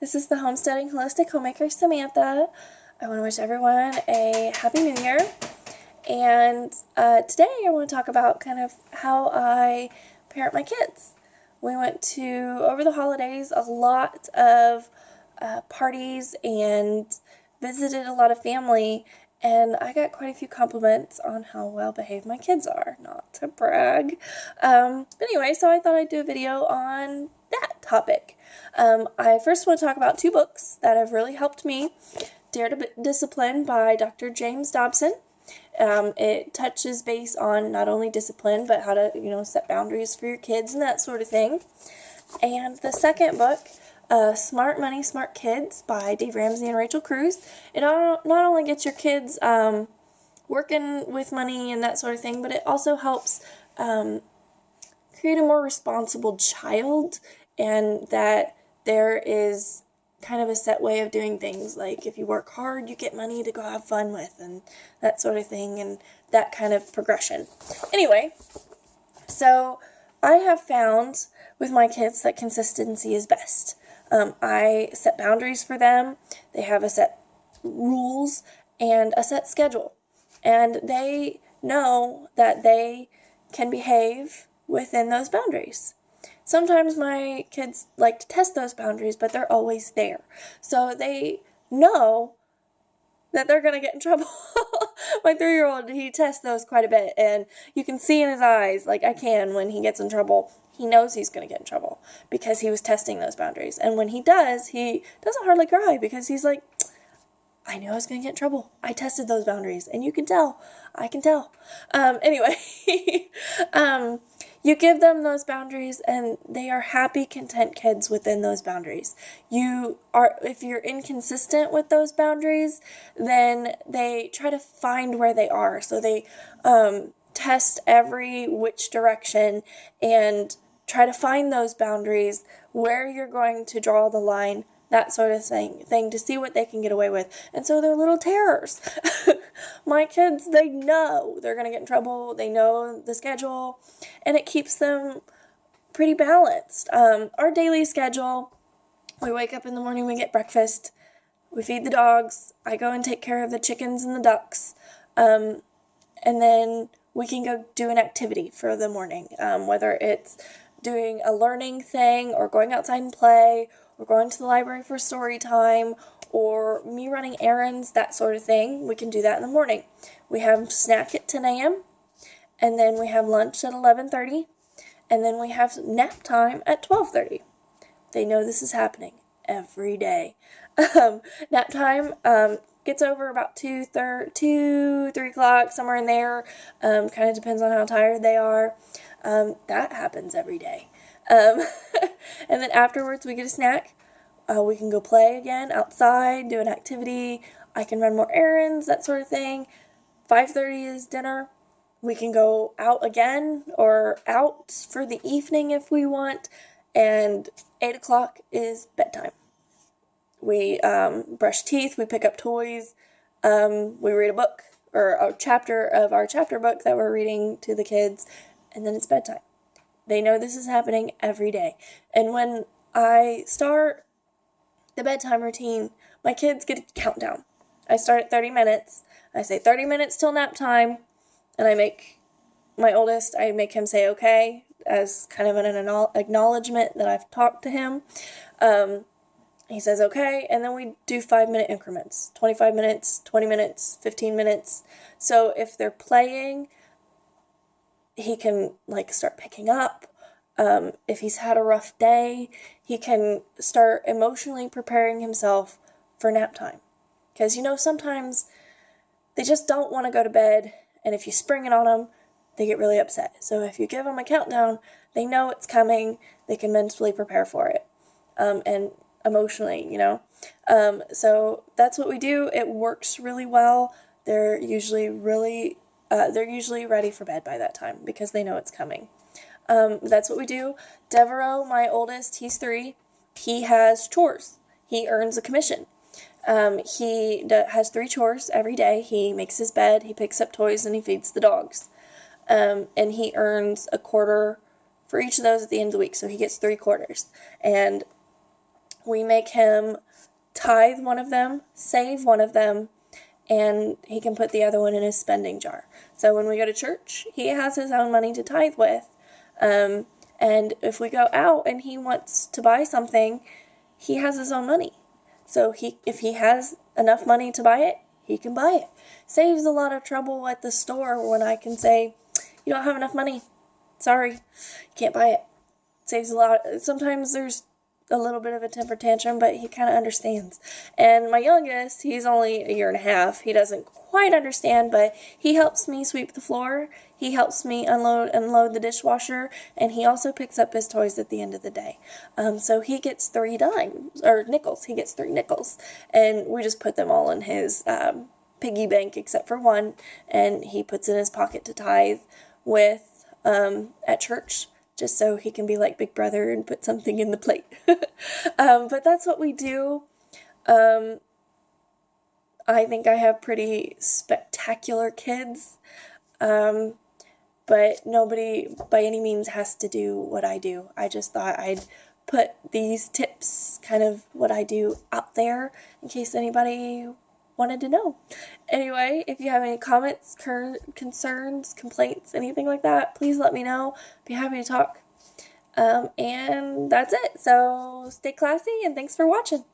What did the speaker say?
This is the Homesteading Holistic Homemaker, Samantha. I want to wish everyone a Happy New Year. And today I want to talk about kind of how I parent my kids. We went to, over the holidays, a lot of parties and visited a lot of family, and I got quite a few compliments on how well behaved my kids are. Not to brag. But anyway, so I thought I'd do a video on that topic. I first want to talk about two books that have really helped me. Dare to Discipline by Dr. James Dobson. It touches base on not only discipline, but how to, set boundaries for your kids and that sort of thing. And the second book, Smart Money, Smart Kids by Dave Ramsey and Rachel Cruze. It not only gets your kids working with money and that sort of thing, but it also helps create a more responsible child, and that there is kind of a set way of doing things. Like if you work hard, you get money to go have fun with and that sort of thing, and that kind of progression. Anyway, so I have found with my kids that consistency is best. I set boundaries for them. They have a set rules and a set schedule, and they know that they can behave within those boundaries. Sometimes my kids like to test those boundaries, but they're always there. So they know that they're going to get in trouble. My 3-year-old, he tests those quite a bit, and you can see in his eyes, like I can, when he gets in trouble, he knows he's going to get in trouble because he was testing those boundaries. And when he does, he doesn't hardly cry because he's like, I knew I was going to get in trouble. I tested those boundaries, and you can tell. I can tell. Anyway, you give them those boundaries, and they are happy, content kids within those boundaries. If you're inconsistent with those boundaries, then they try to find where they are. So they test every which direction and try to find those boundaries, where you're going to draw the line, that sort of thing to see what they can get away with. And so they're little terrors. My kids, they know they're going to get in trouble. They know the schedule, and it keeps them pretty balanced. Our daily schedule, we wake up in the morning, we get breakfast, we feed the dogs, I go and take care of the chickens and the ducks, and then we can go do an activity for the morning, whether it's doing a learning thing or going outside and play, or going to the library for story time, or me running errands, that sort of thing. We can do that in the morning. We have snack at 10 a.m., and then we have lunch at 11:30, and then we have nap time at 12:30. They know this is happening every day. Nap time gets over about 3 o'clock, somewhere in there. Kind of depends on how tired they are. That happens every day. And then afterwards we get a snack. We can go play again outside, do an activity. I can run more errands, that sort of thing. 5:30 is dinner. We can go out again or out for the evening if we want. And 8 o'clock is bedtime. We brush teeth, we pick up toys, we read a book or a chapter of our chapter book that we're reading to the kids, and then it's bedtime. They know this is happening every day. And when I start the bedtime routine, my kids get a countdown. I start at 30 minutes. I say 30 minutes till nap time, and I make my oldest, I make him say okay as kind of an acknowledgement that I've talked to him. He says okay, and then we do 5-minute increments, 25 minutes, 20 minutes, 15 minutes. So if they're playing, he can start picking up. If he's had a rough day, he can start emotionally preparing himself for nap time. Because sometimes they just don't want to go to bed, and if you spring it on them, they get really upset. So if you give them a countdown, they know it's coming, they can mentally prepare for it, and emotionally, So that's what we do. It works really well. They're usually ready for bed by that time because they know it's coming. That's what we do. Devereaux, my oldest, he's 3. He has chores. He earns a commission. He has 3 chores every day. He makes his bed, he picks up toys, and he feeds the dogs. And he earns a quarter for each of those at the end of the week. So he gets 3 quarters. And we make him tithe one of them, save one of them, and he can put the other one in his spending jar. So when we go to church, he has his own money to tithe with. And if we go out and he wants to buy something, he has his own money. So if he has enough money to buy it, he can buy it. Saves a lot of trouble at the store when I can say, you don't have enough money. Sorry, you can't buy it. Saves a lot. Sometimes there's a little bit of a temper tantrum, but he kind of understands. And my youngest, he's only a year and a half. He doesn't quite understand, but he helps me sweep the floor. He helps me unload the dishwasher, and he also picks up his toys at the end of the day. So he gets 3 dimes, or nickels. He gets 3 nickels, and we just put them all in his piggy bank except for one, and he puts in his pocket to tithe with at church, just so he can be like Big Brother and put something in the plate. But that's what we do. I think I have pretty spectacular kids. But nobody by any means has to do what I do. I just thought I'd put these tips, kind of what I do, out there in case anybody wanted to know. Anyway, if you have any comments, concerns, complaints, anything like that, please let me know. Be happy to talk. And that's it. So stay classy, and thanks for watching.